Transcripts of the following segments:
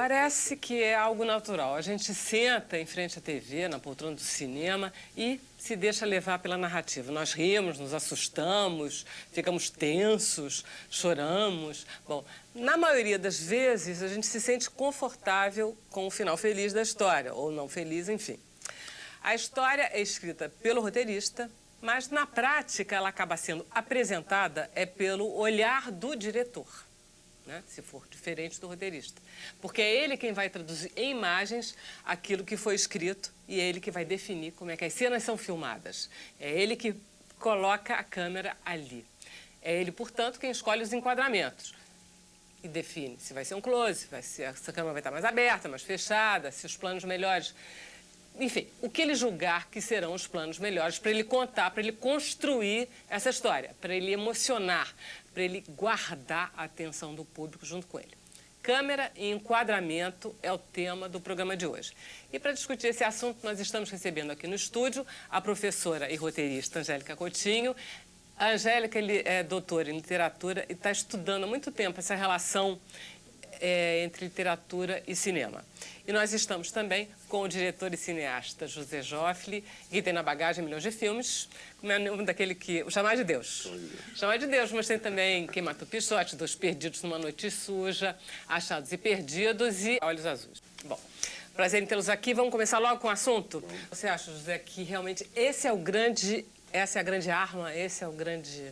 Parece que é algo natural. A gente senta em frente à TV, na poltrona do cinema, e se deixa levar pela narrativa. Nós rimos, nos assustamos, ficamos tensos, choramos. Bom, na maioria das vezes, a gente se sente confortável com o final feliz da história, ou não feliz, enfim. A história é escrita pelo roteirista, mas na prática ela acaba sendo apresentada pelo olhar do diretor. Né? Se for diferente do roteirista. Porque é ele quem vai traduzir em imagens aquilo que foi escrito e é ele que vai definir como é que as cenas são filmadas. É ele que coloca a câmera ali. É ele, portanto, quem escolhe os enquadramentos e define se vai ser um close, se essa câmera vai estar mais aberta, mais fechada, se os planos melhores... Enfim, o que ele julgar que serão os planos melhores para ele contar, para ele construir essa história, para ele emocionar, para ele guardar a atenção do público junto com ele. Câmera e enquadramento é o tema do programa de hoje. E para discutir esse assunto, nós estamos recebendo aqui no estúdio a professora e roteirista Angélica Coutinho. A Angélica é doutora em literatura e está estudando há muito tempo essa relação entre literatura e cinema. E nós estamos também com o diretor e cineasta José Joffre, que tem na bagagem milhões de filmes, como é o nome daquele que... O Chamar de Deus. Chamar de Deus, mas tem também Quem Matou Pichote, Dois Perdidos numa Noite Suja, Achados e Perdidos e Olhos Azuis. Bom, prazer em tê-los aqui. Vamos começar logo com o assunto? Você acha, José, que realmente essa é a grande arma, esse é o grande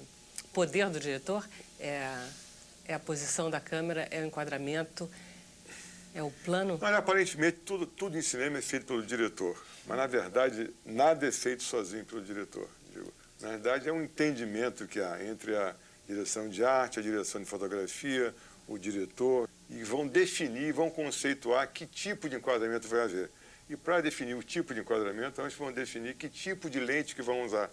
poder do diretor? É a posição da câmera, é o enquadramento, é o plano? Mas, aparentemente, tudo em cinema é feito pelo diretor. Mas, na verdade, nada é feito sozinho pelo diretor. Na verdade, é um entendimento que há entre a direção de arte, a direção de fotografia, o diretor, e vão definir, vão conceituar que tipo de enquadramento vai haver. E, para definir o tipo de enquadramento, eles vão definir que tipo de lente que vão usar.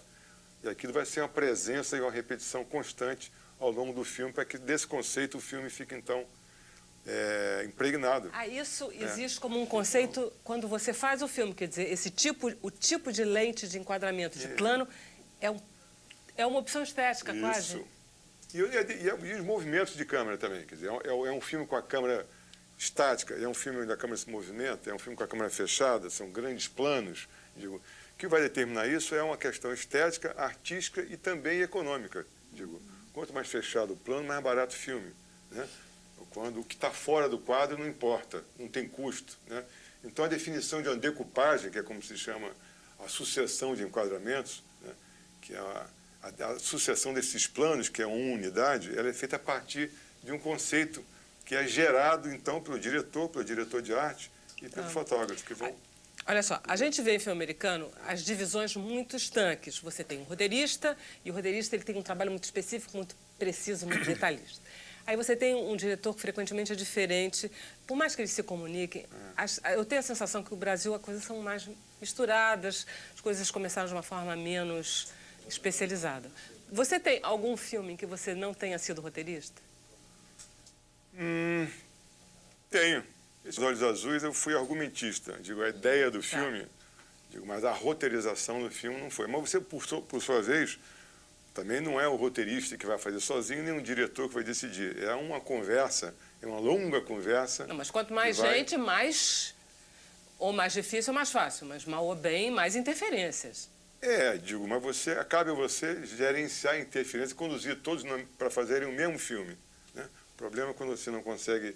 E aquilo vai ser uma presença e uma repetição constante ao longo do filme, para que desse conceito o filme fique, então, impregnado. Isso existe como um conceito quando você faz o filme, quer dizer, o tipo de lente de enquadramento, de plano, é uma opção estética, quase. E os movimentos de câmera também, quer dizer, é um filme com a câmera estática, é um filme onde a câmera se movimenta, é um filme com a câmera fechada, são grandes planos. O que vai determinar isso é uma questão estética, artística e também econômica, Quanto mais fechado o plano, mais barato o filme, né? Quando o que está fora do quadro não importa, não tem custo, né? Então, a definição de uma decupagem, que é como se chama a sucessão de enquadramentos, né? Que é a sucessão desses planos, que é uma unidade, ela é feita a partir de um conceito que é gerado, então, pelo diretor de arte e pelo fotógrafo, que vão... Olha só, a gente vê em filme americano as divisões muito estanques. Você tem um roteirista, e o roteirista ele tem um trabalho muito específico, muito preciso, muito detalhista. Aí você tem um diretor que frequentemente é diferente, por mais que eles se comuniquem. Eu tenho a sensação que no Brasil as coisas são mais misturadas, as coisas começaram de uma forma menos especializada. Você tem algum filme em que você não tenha sido roteirista? Tenho. Esses Olhos Azuis eu fui argumentista, a ideia do filme, mas a roteirização do filme não foi. Mas você, por sua vez, também não é o roteirista que vai fazer sozinho, nem um diretor que vai decidir. É uma conversa, é uma longa conversa. Não, mas quanto mais gente, mais... Ou mais difícil ou mais fácil, mas mal ou bem, mais interferências. Mas cabe a você gerenciar a interferência e conduzir todos para fazerem o mesmo filme, né? O problema é quando você não consegue...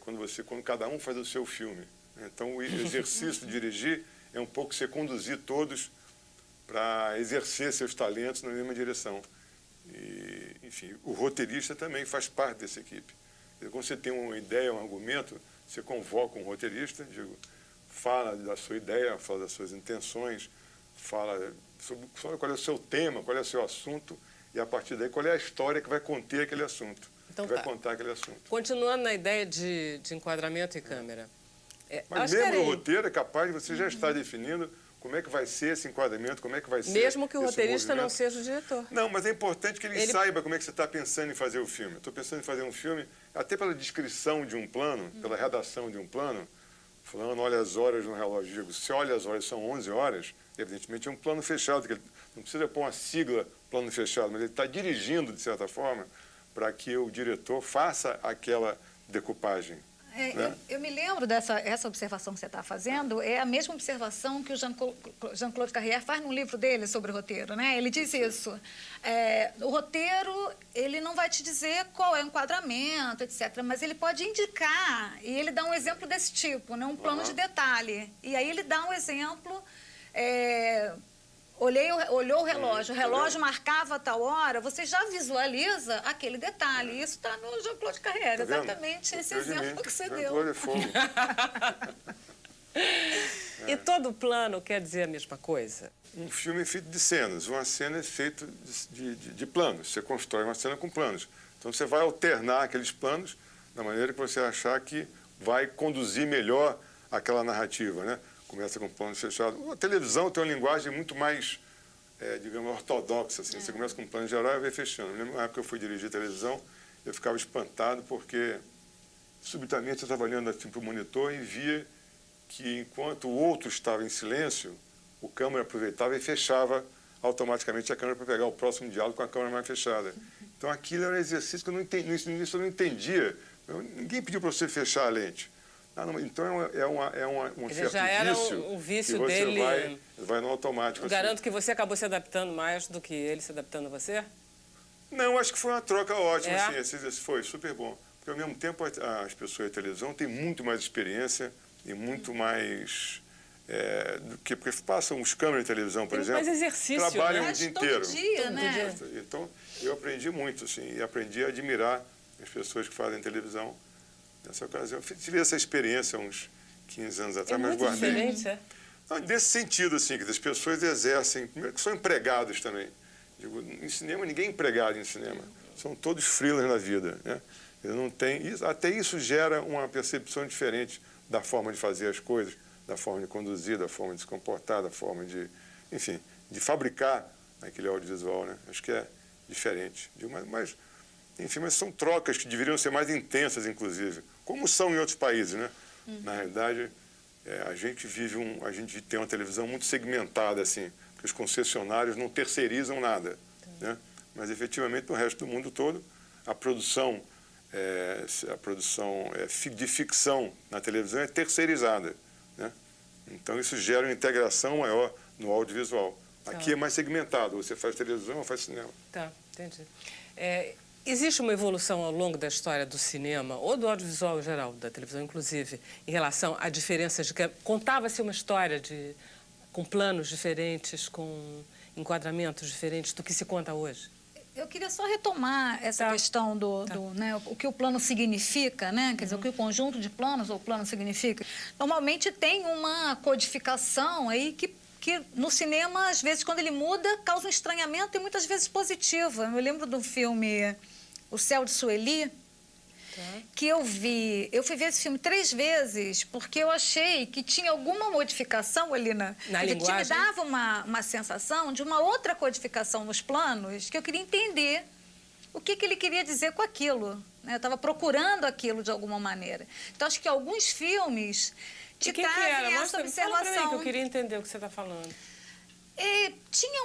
quando cada um faz o seu filme. Então, o exercício de dirigir é um pouco você conduzir todos para exercer seus talentos na mesma direção. E, enfim, o roteirista também faz parte dessa equipe. Quando você tem uma ideia, um argumento, você convoca um roteirista, fala da sua ideia, fala das suas intenções, fala sobre qual é o seu tema, qual é o seu assunto, e, a partir daí, qual é a história que vai conter aquele assunto. Então, vai contar aquele assunto. Continuando na ideia de enquadramento e câmera. Mas mesmo o roteiro é capaz de você já estar definindo como é que vai ser esse enquadramento, como é que vai ser mesmo que o roteirista movimento. Não seja o diretor. Não, mas é importante que ele saiba como é que você está pensando em fazer o filme. Estou pensando em fazer um filme, até pela descrição de um plano, pela redação de um plano, fulano olha as horas no relógio. Se olha as horas, são 11 horas, evidentemente é um plano fechado, que ele não precisa pôr uma sigla plano fechado, mas ele está dirigindo, de certa forma, para que o diretor faça aquela decupagem. Eu me lembro essa observação que você está fazendo, é a mesma observação que o Jean-Claude Carrière faz num livro dele sobre roteiro, né? Ele diz isso. O roteiro, ele não vai te dizer qual é o enquadramento, etc., mas ele pode indicar, e ele dá um exemplo desse tipo, né? Um plano de detalhe. E aí ele dá um exemplo... Olhou o relógio marcava a tal hora, você já visualiza aquele detalhe. Isso está no Jean-Claude Carrière, exatamente esse exemplo que você deu. E todo plano quer dizer a mesma coisa? Um filme é feito de cenas, uma cena é feita de planos. Você constrói uma cena com planos. Então você vai alternar aqueles planos da maneira que você achar que vai conduzir melhor aquela narrativa, né? Começa com um plano fechado. A televisão tem uma linguagem muito mais, digamos, ortodoxa. Assim. Você começa com um plano geral e vai fechando. Na época que eu fui dirigir televisão, eu ficava espantado porque, subitamente, eu estava olhando assim, para o monitor e via que, enquanto o outro estava em silêncio, o câmera aproveitava e fechava automaticamente a câmera para pegar o próximo diálogo com a câmera mais fechada. Então, aquilo era um exercício que eu não entendi, no início eu não entendia. Ninguém pediu para você fechar a lente. Então um certo já era vício um vício que você dele. vai no automático. Assim. Garanto que você acabou se adaptando mais do que ele se adaptando a você? Não, acho que foi uma troca ótima. Assim, foi super bom. Porque, ao mesmo tempo, as pessoas de televisão têm muito mais experiência e muito mais... porque passam os câmeras de televisão, por exemplo, mais exercício, trabalham né? o dia inteiro. Todo dia, né? Então, eu aprendi muito, assim, e aprendi a admirar as pessoas que fazem televisão. Nessa ocasião, eu tive essa experiência uns 15 anos atrás, mas guardei. Diferente, é? Não, nesse sentido, assim, que as pessoas exercem, primeiro que são empregados também. Digo, em cinema, ninguém é empregado em cinema. São todos freelas na vida, né? Eles não têm, até isso gera uma percepção diferente da forma de fazer as coisas, da forma de conduzir, da forma de se comportar, da forma de, enfim, de fabricar aquele audiovisual, né? Acho que é diferente. Digo, enfim, mas são trocas que deveriam ser mais intensas, inclusive, como são em outros países, né? Na realidade, a gente tem uma televisão muito segmentada, assim, porque os concessionários não terceirizam nada, né? Mas, efetivamente, no resto do mundo todo, a produção de ficção na televisão é terceirizada, né? Então, isso gera uma integração maior no audiovisual. Aqui é mais segmentado, você faz televisão ou faz cinema. Tá, entendi. Existe uma evolução ao longo da história do cinema, ou do audiovisual em geral, da televisão inclusive, em relação a diferenças de... Contava-se uma história com planos diferentes, com enquadramentos diferentes do que se conta hoje? Eu queria só retomar essa questão né, o que o plano significa, né? Quer dizer, o que o conjunto de planos ou plano significa. Normalmente tem uma codificação aí que no cinema, às vezes, quando ele muda, causa um estranhamento e muitas vezes positivo. Eu lembro do filme O Céu de Sueli, que eu fui ver esse filme 3 vezes, porque eu achei que tinha alguma modificação ali na linguagem, que me dava uma sensação de uma outra codificação nos planos, que eu queria entender o que ele queria dizer com aquilo, né? Eu estava procurando aquilo de alguma maneira. Então, acho que alguns filmes te trazem essa observação. Fala pra mim, que eu queria entender o que você está falando. Tinha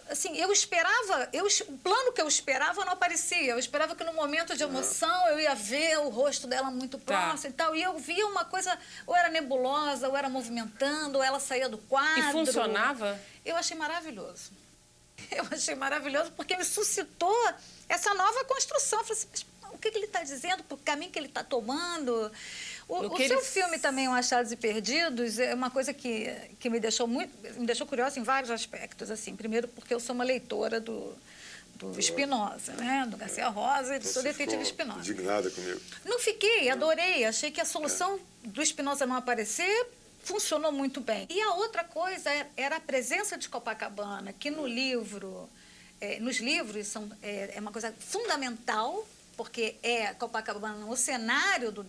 assim, eu esperava, o plano que eu esperava não aparecia. Eu esperava que no momento de emoção eu ia ver o rosto dela muito próximo e tal. E eu via uma coisa, ou era nebulosa, ou era movimentando, ou ela saía do quadro. E funcionava? Eu achei maravilhoso. Eu achei maravilhoso porque me suscitou essa nova construção. Eu falei assim, mas o que ele está dizendo, o caminho que ele está tomando? O seu filme também, O Achados e Perdidos, é uma coisa que me deixou curiosa em vários aspectos. Assim, primeiro, porque eu sou uma leitora do Spinoza, né? Do Garcia Rosa e do seu Detetive Spinoza. Indignada comigo. Não fiquei, adorei. Achei que a solução do Spinoza não aparecer funcionou muito bem. E a outra coisa era a presença de Copacabana, que no livro, nos livros é uma coisa fundamental, porque Copacabana o cenário do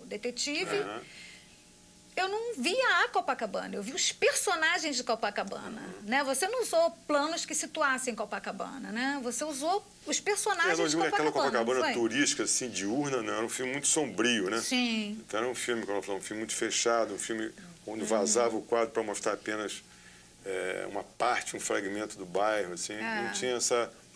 detetive. Eu não via a Copacabana, eu vi os personagens de Copacabana, né? Você não usou planos que situassem Copacabana, né? Você usou os personagens de Copacabana. Aquela Copacabana turística, assim, diurna, né? Era um filme muito sombrio, né? Sim. Então era um filme, como eu falei, um filme muito fechado, um filme onde vazava o quadro para mostrar apenas uma parte, um fragmento do bairro, assim.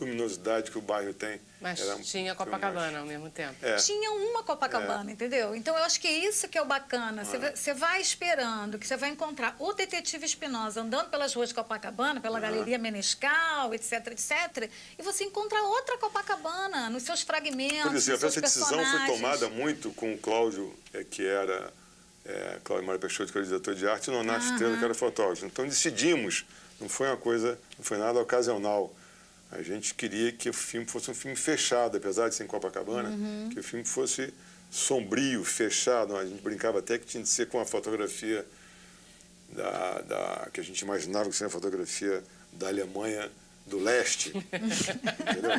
luminosidade que o bairro tem. Mas Era tinha Copacabana ao mesmo tempo. Tinha uma Copacabana, entendeu? Então, eu acho que é isso que é o bacana. Você vai esperando que você vai encontrar o detetive Espinosa andando pelas ruas de Copacabana, pela Galeria Menescal, etc, etc, e você encontra outra Copacabana nos seus fragmentos, Por nos exemplo, seus essa decisão foi personagens. tomada muito com o Cláudio, que era Cláudio Mário Peixoto, que era diretor de arte, e Nonato Estrela, que era fotógrafo. Então, decidimos, não foi nada ocasional. A gente queria que o filme fosse um filme fechado, apesar de ser em Copacabana, que o filme fosse sombrio, fechado. A gente brincava até que tinha de ser com a fotografia que a gente imaginava que seria a fotografia da Alemanha do Leste. Entendeu?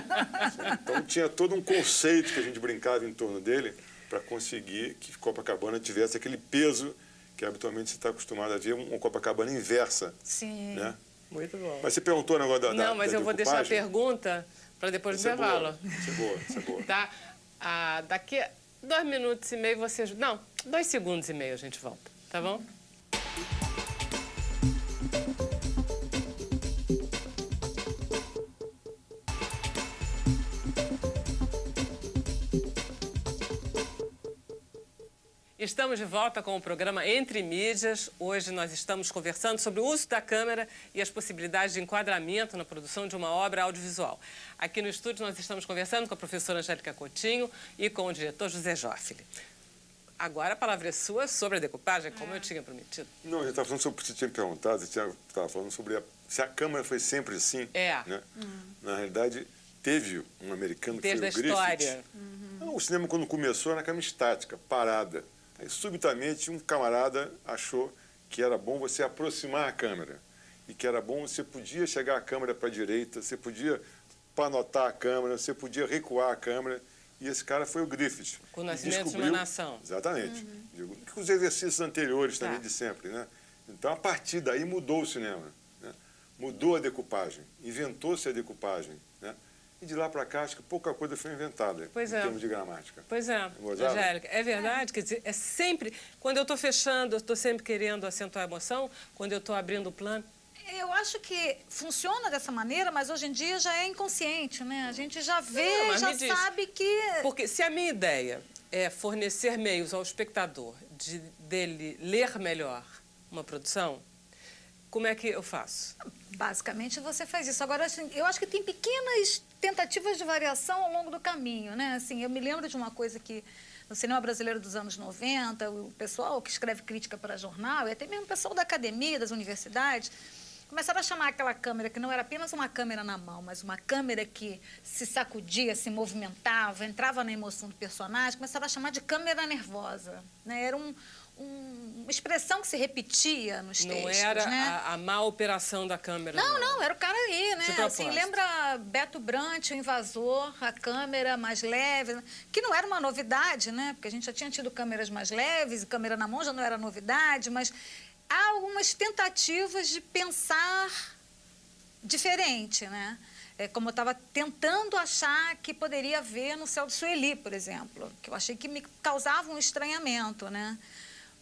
Então tinha todo um conceito que a gente brincava em torno dele para conseguir que Copacabana tivesse aquele peso que habitualmente você está acostumado a ver, uma Copacabana inversa. Sim. Né? Muito bom. Mas você perguntou o negócio da Não, mas da eu vou deixar a decupagem? pergunta para depois do intervalo. Isso é boa, isso é boa. Tá? Daqui a 2 minutos e meio vocês... Não, 2 segundos e meio a gente volta, tá bom? Estamos de volta com o programa Entre Mídias. Hoje nós estamos conversando sobre o uso da câmera e as possibilidades de enquadramento na produção de uma obra audiovisual. Aqui no estúdio nós estamos conversando com a professora Angélica Coutinho e com o diretor José Joffre. Agora a palavra é sua sobre a decupagem, como eu tinha prometido. Não, a gente estava falando sobre o que você tinha perguntado, você estava falando sobre se a câmera foi sempre assim. Né? Na realidade, teve um americano que desde foi o a Griffith. história. O cinema, quando começou, era uma câmera estática, parada. Aí, subitamente, um camarada achou que era bom você aproximar a câmera. E que era bom, você podia chegar a câmera para a direita, você podia panotar a câmera, você podia recuar a câmera. E esse cara foi o Griffith. Com o nascimento de uma nação. Exatamente. Com os exercícios anteriores também de sempre. Né? Então, a partir daí, mudou o cinema. Né? Mudou a decupagem. Inventou-se a decupagem. Né? E de lá para cá, acho que pouca coisa foi inventada em termos de gramática. Pois é, Angélica, é verdade, quer dizer, é sempre... Quando eu estou fechando, eu estou sempre querendo acentuar a emoção, quando eu estou abrindo o plano. Eu acho que funciona dessa maneira, mas hoje em dia já é inconsciente, né? A gente já vê, já sabe que... Porque se a minha ideia é fornecer meios ao espectador dele ler melhor uma produção, como é que eu faço? Basicamente, você faz isso. Agora, assim, eu acho que tem pequenas tentativas de variação ao longo do caminho, né? Assim, eu me lembro de uma coisa que no cinema brasileiro dos anos 90, o pessoal que escreve crítica para jornal, e até mesmo o pessoal da academia, das universidades, começaram a chamar aquela câmera, que não era apenas uma câmera na mão, mas uma câmera que se sacudia, se movimentava, entrava na emoção do personagem, começaram a chamar de câmera nervosa, né? Era uma expressão que se repetia nos textos. Não era né? a má operação da câmera. Não, era o cara aí, né? De propósito. Assim, lembra Beto Brant, o Invasor, a câmera mais leve, que não era uma novidade, né? Porque a gente já tinha tido câmeras mais leves, e câmera na mão já não era novidade, mas há algumas tentativas de pensar diferente, né? Como eu estava tentando achar que poderia haver no Céu de Sueli, por exemplo, que eu achei que me causava um estranhamento, né?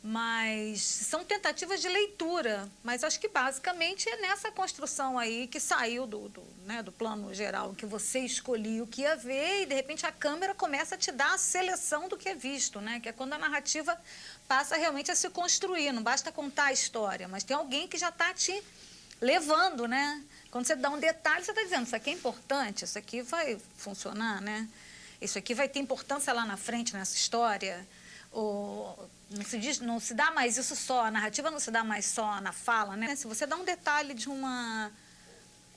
Mas são tentativas de leitura, mas acho que basicamente é nessa construção aí que saiu do plano geral, que você escolhia o que ia ver e de repente a câmera começa a te dar a seleção do que é visto, né? Que é quando a narrativa passa realmente a se construir, não basta contar a história, mas tem alguém que já está te levando, né? Quando você dá um detalhe, você está dizendo, isso aqui é importante, isso aqui vai funcionar, né? Isso aqui vai ter importância lá na frente nessa história. Não se dá mais isso só, a narrativa não se dá mais só na fala, né? Se você dá um detalhe de uma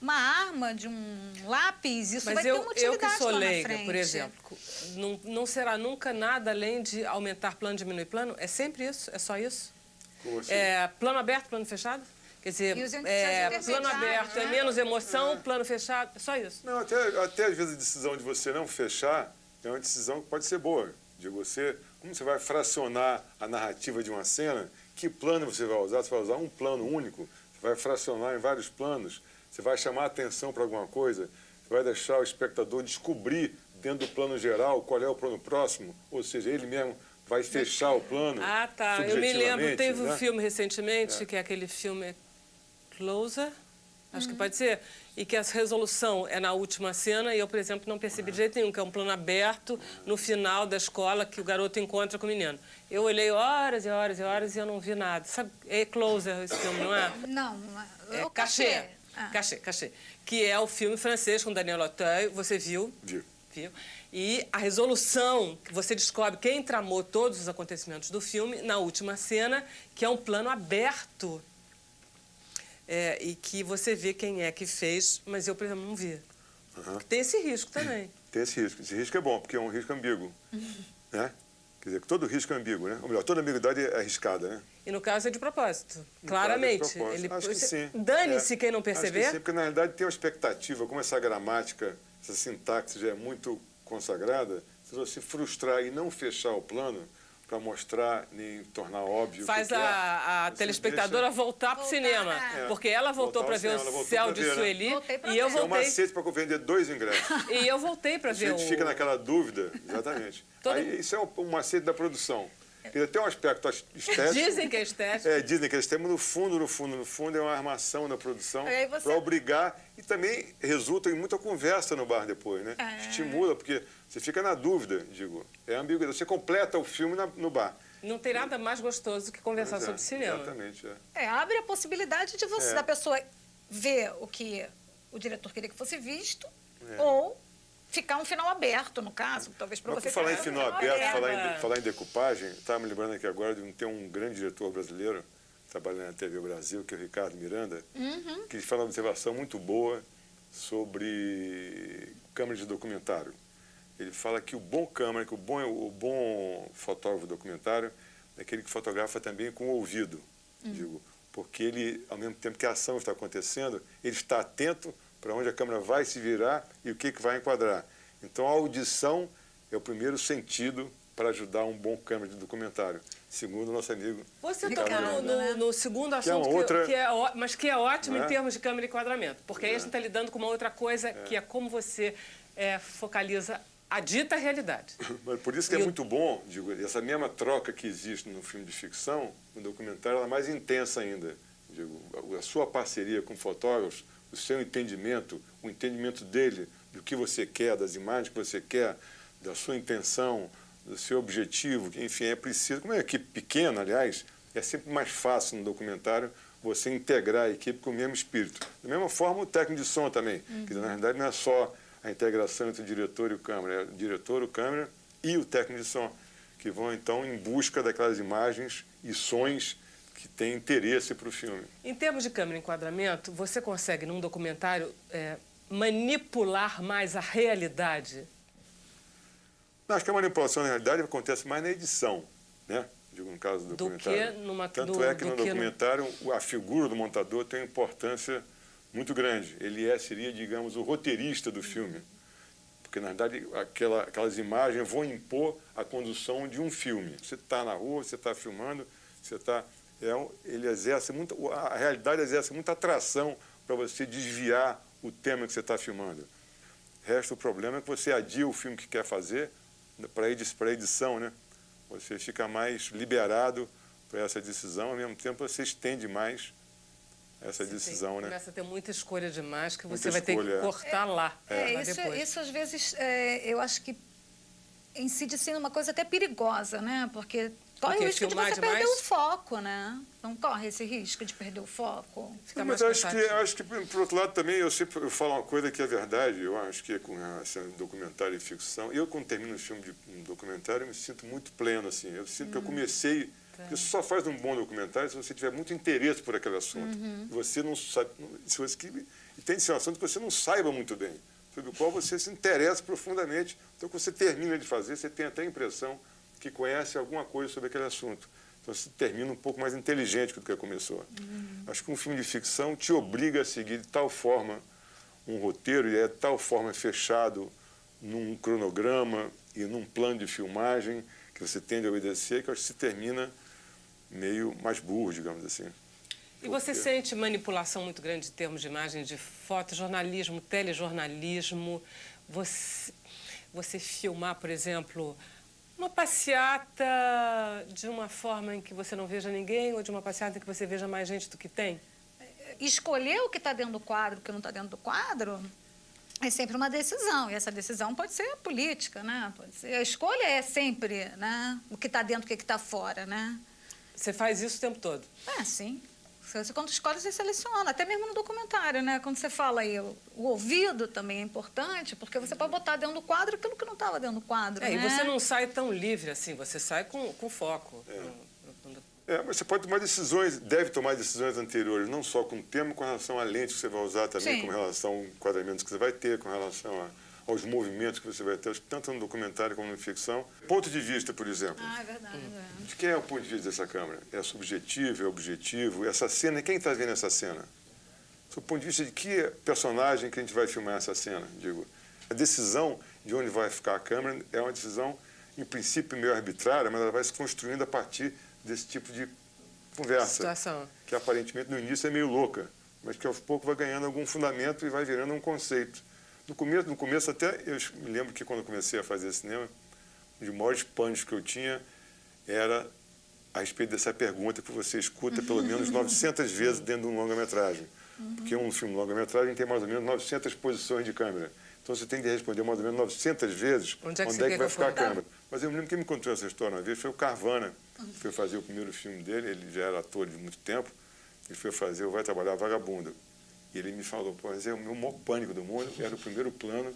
arma, de um lápis, isso vai ter uma utilidade eu que sou lá leiga, na frente. por exemplo, não será nunca nada além de aumentar plano, diminuir plano? É sempre isso? É só isso? Como assim? Plano aberto, plano fechado? Quer dizer, plano aberto é menos emoção, plano fechado, é só isso. Não, até às vezes a decisão de você não fechar é uma decisão que pode ser boa. De você, como você vai fracionar a narrativa de uma cena, que plano você vai usar? Você vai usar um plano único? Você vai fracionar em vários planos? Você vai chamar a atenção para alguma coisa? Você vai deixar o espectador descobrir dentro do plano geral qual é o plano próximo? Ou seja, ele mesmo vai fechar o plano. Ah, tá. Eu me lembro, teve um filme recentemente, que é aquele filme Closer. Acho que pode ser. E que a resolução é na última cena e eu, por exemplo, não percebi de jeito nenhum, que é um plano aberto no final da escola que o garoto encontra com o menino. Eu olhei horas e horas e horas e eu não vi nada. Sabe, é Closer esse filme, não é? Não, É o Cachê. Ah. Cachê. Que é o filme francês com Daniel Auteuil. Você viu? Viu. Viu? E a resolução, que você descobre quem tramou todos os acontecimentos do filme na última cena, que é um plano aberto. E que você vê quem é que fez, mas eu, por exemplo, não vi. Tem esse risco também. Tem esse risco. Esse risco é bom, porque é um risco ambíguo. Né? Quer dizer, todo risco é ambíguo, né? Ou melhor, toda ambiguidade é arriscada, né? E no caso é de propósito, No claramente. caso é de propósito. Acho que sim. Dane-se quem não Acho que perceber. sim, porque na realidade tem uma expectativa, como essa gramática, essa sintaxe já é muito consagrada, se você frustrar e não fechar o plano para mostrar nem tornar óbvio Faz o que a você telespectadora voltar para o cinema. é. Porque ela voltou Voltar para ao ver cinema, ela o voltou Céu pra de ver, né? Sueli Voltei pra e eu ver. é um voltei. macete para vender 2 ingressos. E eu voltei para A ver gente fica naquela dúvida, exatamente. Todo- Aí, isso é um macete da produção. Ele tem um aspecto estético. Dizem que é estético. Dizem que eles têm, mas no fundo, é uma armação da produção Aí você- para obrigar. E também resulta em muita conversa no bar depois, né? Estimula, porque você fica na dúvida, digo. É ambiguidade. Você completa o filme no bar. Não tem nada mais gostoso do que conversar Pois é, sobre cinema. Exatamente, Abre a possibilidade de você, É. da pessoa ver o que o diretor queria que fosse visto, ou ficar um final aberto, no caso, talvez para Mas você por falar em ficar um final aberto, aberto. falar em decupagem, estava me lembrando aqui agora de ter um grande diretor brasileiro, trabalhando na TV Brasil, que é o Ricardo Miranda, que fala uma observação muito boa sobre câmera de documentário. Ele fala que o bom câmera, que o bom fotógrafo documentário é aquele que fotografa também com o ouvido, digo, porque ele, ao mesmo tempo que a ação está acontecendo, ele está atento para onde a câmera vai se virar e o que vai enquadrar. Então, a audição é o primeiro sentido para ajudar um bom câmera de documentário, segundo o nosso amigo. Você Ricardo tocou Miranda. no segundo Que é uma assunto, outra- mas que é ótimo Né? em termos de câmera e enquadramento. Porque aí a gente está lidando com uma outra coisa, que é como você focaliza a dita realidade. Mas por isso que é muito bom, digo, essa mesma troca que existe no filme de ficção, no documentário ela é mais intensa ainda. Digo, a sua parceria com fotógrafos, o seu entendimento, o entendimento dele do que você quer, das imagens que você quer, da sua intenção, do seu objetivo, que, enfim, é preciso, como é uma equipe pequena, aliás, é sempre mais fácil no documentário você integrar a equipe com o mesmo espírito. Da mesma forma, o técnico de som também, que na realidade não é só a integração entre o diretor e o câmera, é o diretor, o câmera e o técnico de som, que vão então em busca daquelas imagens e sons que têm interesse para o filme. Em termos de câmera e enquadramento, você consegue, num documentário, manipular mais a realidade? Acho que a manipulação, na realidade, acontece mais na edição, né? Digo, no caso do documentário. que numa- Tanto do- é que do no que no- documentário a figura do montador tem uma importância muito grande. Ele seria, digamos, o roteirista do filme. Porque, na verdade, aquelas imagens vão impor a condução de um filme. Você está na rua, você está filmando, você está... ele exerce muito... A realidade exerce muita atração para você desviar o tema que você está filmando. Resta o problema é que você adia o filme que quer fazer para a edição, né? Você fica mais liberado para essa decisão, ao mesmo tempo você estende mais essa decisão, né? Começa a ter muita escolha demais que você Muita vai ter escolha, que cortar lá. Depois. Isso às vezes, eu acho que incide sim numa coisa até perigosa, né? Porque corre o quê? risco de Filmar você perder demais? o foco, né? Não corre esse risco de perder o foco. Fica Mas mais acho que, por outro lado, também, eu falo uma coisa que é verdade, eu acho que é com relação a documentário e ficção. Eu, quando termino um filme de um documentário, eu me sinto muito pleno, assim. Eu sinto que eu comecei... Porque você só faz um bom documentário se você tiver muito interesse por aquele assunto. Você não sabe... Se você, e tem de ser um assunto que você não saiba muito bem, sobre o qual você se interessa profundamente. Então, quando você termina de fazer, você tem até a impressão que conhece alguma coisa sobre aquele assunto. Então, você termina um pouco mais inteligente do que começou. Acho que um filme de ficção te obriga a seguir de tal forma um roteiro e é de tal forma fechado num cronograma e num plano de filmagem que você tende a obedecer, que acho que se termina meio mais burro, digamos assim. E você sente manipulação muito grande em termos de imagem, de fotojornalismo, telejornalismo? Você filmar, por exemplo, uma passeata de uma forma em que você não veja ninguém ou de uma passeata em que você veja mais gente do que tem? escolher o que está dentro do quadro, o que não está dentro do quadro, é sempre uma decisão. E essa decisão pode ser política, né? Pode ser, a escolha é sempre, né, o que está dentro, o que está fora, né? Você faz isso o tempo todo? Sim. Quando escolhe, você seleciona. Até mesmo no documentário, né? Quando você fala aí, o ouvido também é importante, porque você pode botar dentro do quadro aquilo que não estava dentro do quadro, né? E você não sai tão livre assim, você sai com foco. Mas você pode tomar decisões, deve tomar decisões anteriores, não só com o tema, com relação à lente que você vai usar também, Sim. com relação aos enquadramentos que você vai ter, com relação aos movimentos que você vai ter, tanto no documentário como na ficção. Ponto de vista, por exemplo. É verdade. De quem é o ponto de vista dessa câmera? É subjetivo, é objetivo? Essa cena, quem está vendo essa cena? Do ponto de vista de que personagem que a gente vai filmar essa cena? Digo, a decisão de onde vai ficar a câmera é uma decisão, em princípio, meio arbitrária, mas ela vai se construindo a partir desse tipo de conversa. Situação. Que aparentemente no início é meio louca, mas que aos poucos vai ganhando algum fundamento e vai virando um conceito. No começo até, eu me lembro que quando eu comecei a fazer cinema, um dos maiores pânicos que eu tinha era a respeito dessa pergunta que você escuta pelo menos 900 vezes dentro de um longa-metragem. Porque um filme longa-metragem tem mais ou menos 900 posições de câmera. Então você tem que responder mais ou menos 900 vezes onde é que vai ficar a câmera. Mas eu me lembro que me contou essa história uma vez, foi o Carvana, que foi fazer o primeiro filme dele, ele já era ator de muito tempo, ele foi fazer o Vai Trabalhar Vagabundo. E ele me falou, pô, mas é o meu maior pânico do mundo, era o primeiro plano,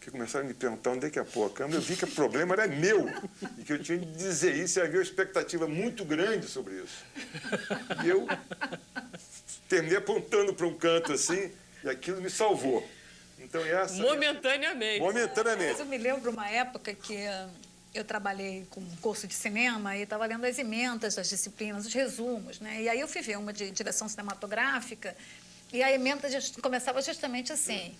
que começaram a me perguntar onde é que ia pôr a câmera, eu vi que o problema era meu, e que eu tinha de dizer isso, e havia uma expectativa muito grande sobre isso. E eu terminei apontando para um canto assim, e aquilo me salvou. Então, momentaneamente. Momentaneamente. Mas eu me lembro uma época que eu trabalhei com um curso de cinema e estava lendo as emendas das disciplinas, os resumos, né? E aí eu fui ver uma de direção cinematográfica e a emenda começava justamente assim: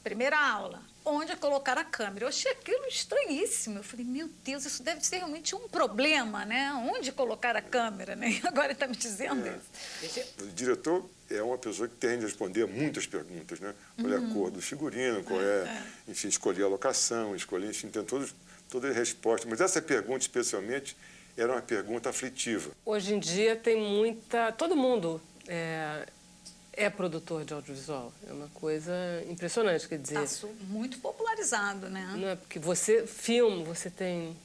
primeira aula, onde colocar a câmera. Eu achei aquilo estranhíssimo. Eu falei, meu Deus, isso deve ser realmente um problema, né? Onde colocar a câmera, né? E agora ele está me dizendo isso. O diretor é uma pessoa que tem de responder muitas perguntas, né? Qual é a cor do figurino, qual enfim, escolher a locação, escolher, enfim, tem toda a resposta. Mas essa pergunta, especialmente, era uma pergunta aflitiva. Hoje em dia tem muita... Todo mundo é produtor de audiovisual. É uma coisa impressionante, quer dizer... Está muito popularizado, né? Não é porque você filma, você tem...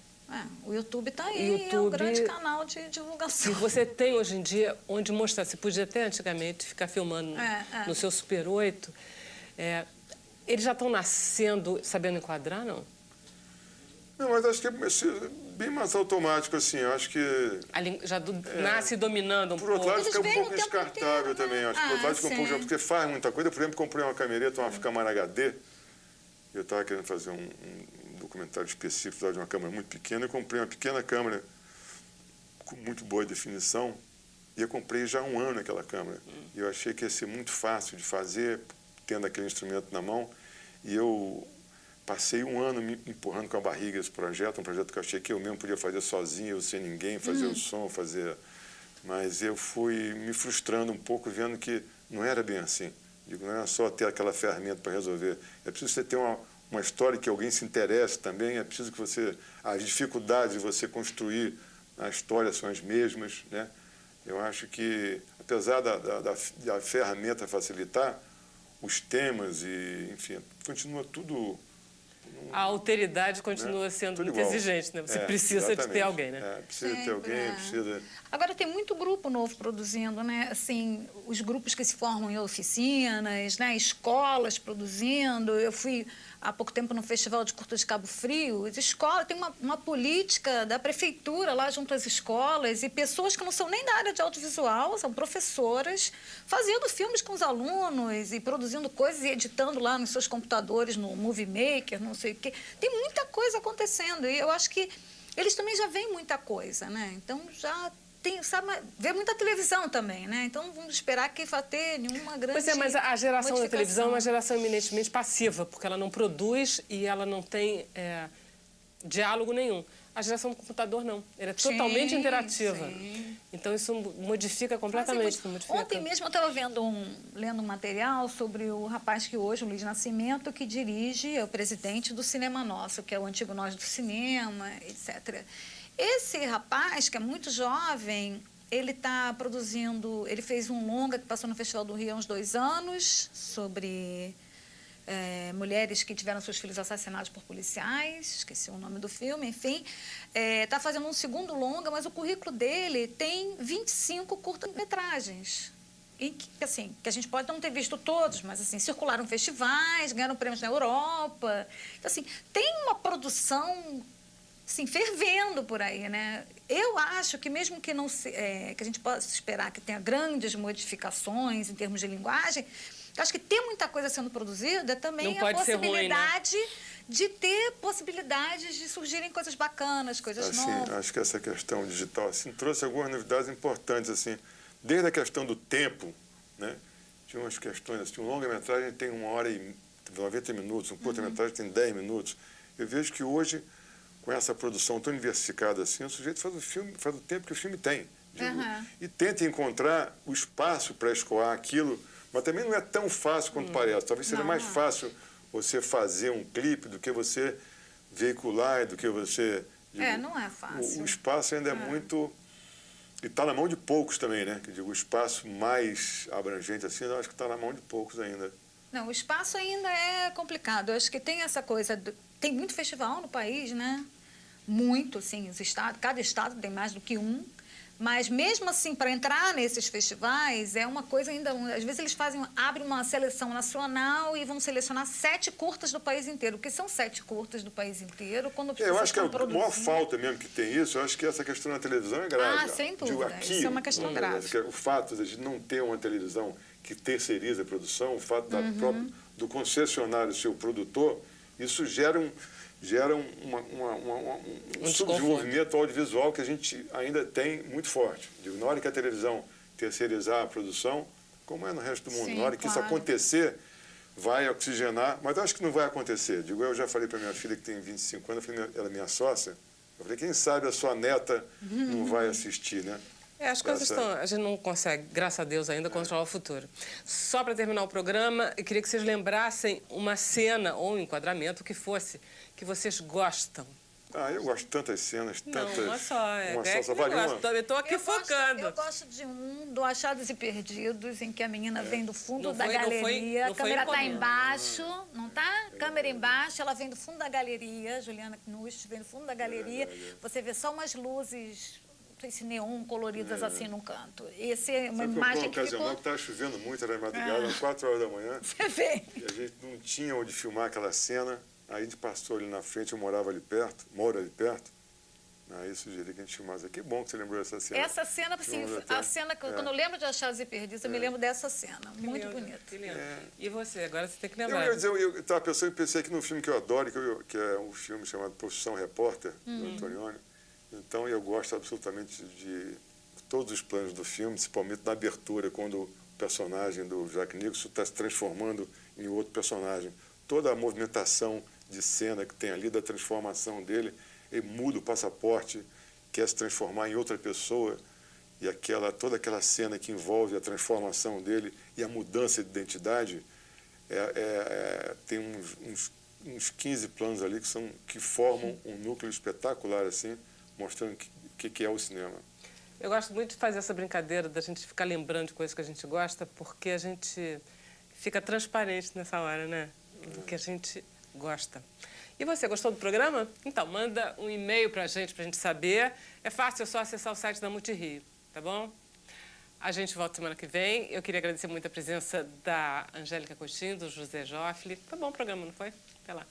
o YouTube está aí, é um grande canal de divulgação. E você tem hoje em dia onde mostrar. Você podia até antigamente ficar filmando no seu Super 8. Eles já estão nascendo sabendo enquadrar, não? Não, mas acho que é bem mais automático, assim. Eu acho que... Já nasce dominando um pouco. Por outro lado, Eles fica um vêm pouco o tempo descartável inteiro, também. né? Acho que por outro lado fica um pouco... Porque faz muita coisa. Eu, por exemplo, comprei uma camereta, uma câmera HD. Eu estava querendo fazer um documentário específico de uma câmera muito pequena. Eu comprei uma pequena câmera com muito boa definição. E eu comprei já há um ano aquela câmera. E eu achei que ia ser muito fácil de fazer, tendo aquele instrumento na mão. E eu... passei um ano me empurrando com a barriga esse projeto, um projeto que eu achei que eu mesmo podia fazer sozinho, eu sem ninguém, fazer o som, fazer... Mas eu fui me frustrando um pouco, vendo que não era bem assim. Digo, não era só ter aquela ferramenta para resolver. É preciso você ter uma história que alguém se interesse também, é preciso que você... As dificuldades de você construir a história são as mesmas, né? Eu acho que, apesar da ferramenta facilitar, os temas e, enfim, continua tudo... A alteridade continua sendo Tudo muito igual. exigente, né? Você precisa de ter alguém, né? Precisa ter alguém, precisa... Agora, tem muito grupo novo produzindo, né? Assim, os grupos que se formam em oficinas, né? Escolas produzindo. Eu fui há pouco tempo no Festival de Curtas de Cabo Frio. As escolas, tem uma política da prefeitura lá junto às escolas e pessoas que não são nem da área de audiovisual, são professoras, fazendo filmes com os alunos e produzindo coisas e editando lá nos seus computadores, no Movie Maker, não sei o quê. Tem muita coisa acontecendo e eu acho que eles também já veem muita coisa, né? Então, já... vê muita televisão também, né? Então não vamos esperar que vá ter nenhuma grande... Pois é, mas a geração da televisão é uma geração eminentemente passiva, porque ela não produz e ela não tem diálogo nenhum. A geração do computador não. Ela é totalmente interativa. Sim. Então isso modifica completamente. Ontem mesmo eu estava lendo um material sobre o rapaz que hoje, o Luiz Nascimento, que dirige, é o presidente do Cinema Nosso, que é o antigo Nós do Cinema, etc. Esse rapaz, que é muito jovem, ele está produzindo... Ele fez um longa que passou no Festival do Rio há uns 2 anos, sobre mulheres que tiveram seus filhos assassinados por policiais. Esqueci o nome do filme, enfim. Está fazendo um segundo longa, mas o currículo dele tem 25 curta-metragens. E que, assim, que a gente pode não ter visto todos, mas assim, circularam festivais, ganharam prêmios na Europa. Então, assim, tem uma produção assim, fervendo por aí, né? Eu acho que mesmo que, que a gente possa esperar que tenha grandes modificações em termos de linguagem, eu acho que ter muita coisa sendo produzida também é a possibilidade de ter possibilidades de surgirem coisas bacanas, coisas novas. Acho que essa questão digital assim, trouxe algumas novidades importantes, assim, desde a questão do tempo, né? Tinha umas questões, assim, um longa-metragem tem 1h90 minutos, um curta-metragem tem 10 minutos. Eu vejo que hoje, com essa produção tão diversificada assim, o sujeito faz o tempo que o filme tem. E tenta encontrar o espaço para escoar aquilo, mas também não é tão fácil quanto parece. Talvez seja mais fácil você fazer um clipe do que você veicular, do que você... não é fácil. O espaço ainda é muito... E está na mão de poucos também, né? Que digo, o espaço mais abrangente assim, eu acho que está na mão de poucos ainda. Não, o espaço ainda é complicado. Eu acho que tem essa coisa... Tem muito festival no país, né? Muito, assim, cada estado tem mais do que um. Mas, mesmo assim, para entrar nesses festivais, é uma coisa ainda... Às vezes, eles abrem uma seleção nacional e vão selecionar 7 curtas do país inteiro. O que são 7 curtas do país inteiro? Quando eu acho que a maior falta mesmo que tem isso, eu acho que essa questão da televisão é grave. Sem dúvida. Aqui, isso é uma questão grave. O fato de não ter uma televisão que terceiriza a produção, o fato do concessionário ser o produtor, isso gera um subdesenvolvimento audiovisual que a gente ainda tem muito forte. Digo, na hora que a televisão terceirizar a produção, como é no resto do mundo, na hora que isso acontecer, vai oxigenar, mas eu acho que não vai acontecer. Digo, eu já falei para minha filha que tem 25 anos, ela é minha sócia, eu falei, quem sabe a sua neta não vai assistir, né? As coisas estão... A gente não consegue, graças a Deus, ainda controlar o futuro. Só para terminar o programa, eu queria que vocês lembrassem uma cena ou um enquadramento, o que fosse, que vocês gostam. Eu gosto de tantas cenas, tantas... Não, uma só. Eu estou aqui focando. Eu gosto de do Achados e Perdidos, em que a menina vem do fundo da galeria, a câmera está embaixo, não está? Câmera embaixo, ela vem do fundo da galeria, Juliana Knust vem do fundo da galeria, você vê só umas luzes... esse neon coloridas assim num canto. Essa é uma imagem que ficou... Estava chovendo muito, era madrugada, às 4 horas da manhã. Você vê. E a gente não tinha onde filmar aquela cena. Aí a gente passou ali na frente, eu moro ali perto. Aí sugeri que a gente filmasse. Que bom que você lembrou dessa cena. Essa cena, assim, a cena que quando eu lembro de Achados e Perdidos, eu me lembro dessa cena. Muito bonita. E você? Agora você tem que lembrar. Eu estava pensando e pensei aqui num filme que eu adoro, que é um filme chamado Profissão Repórter, do Antonioni. Então, eu gosto absolutamente de todos os planos do filme, principalmente na abertura, quando o personagem do Jack Nicholson está se transformando em outro personagem. Toda a movimentação de cena que tem ali, da transformação dele, ele muda o passaporte, quer se transformar em outra pessoa, e toda aquela cena que envolve a transformação dele e a mudança de identidade, tem uns 15 planos ali que formam um núcleo espetacular, assim, mostrando o que é o cinema. Eu gosto muito de fazer essa brincadeira da gente ficar lembrando de coisas que a gente gosta, porque a gente fica transparente nessa hora, né? Do que a gente gosta. E você, gostou do programa? Então, manda um e-mail pra gente saber. É fácil, é só acessar o site da Multirio, tá bom? A gente volta semana que vem. Eu queria agradecer muito a presença da Angélica Coutinho, do José Joffre. Foi bom o programa, não foi? Até lá.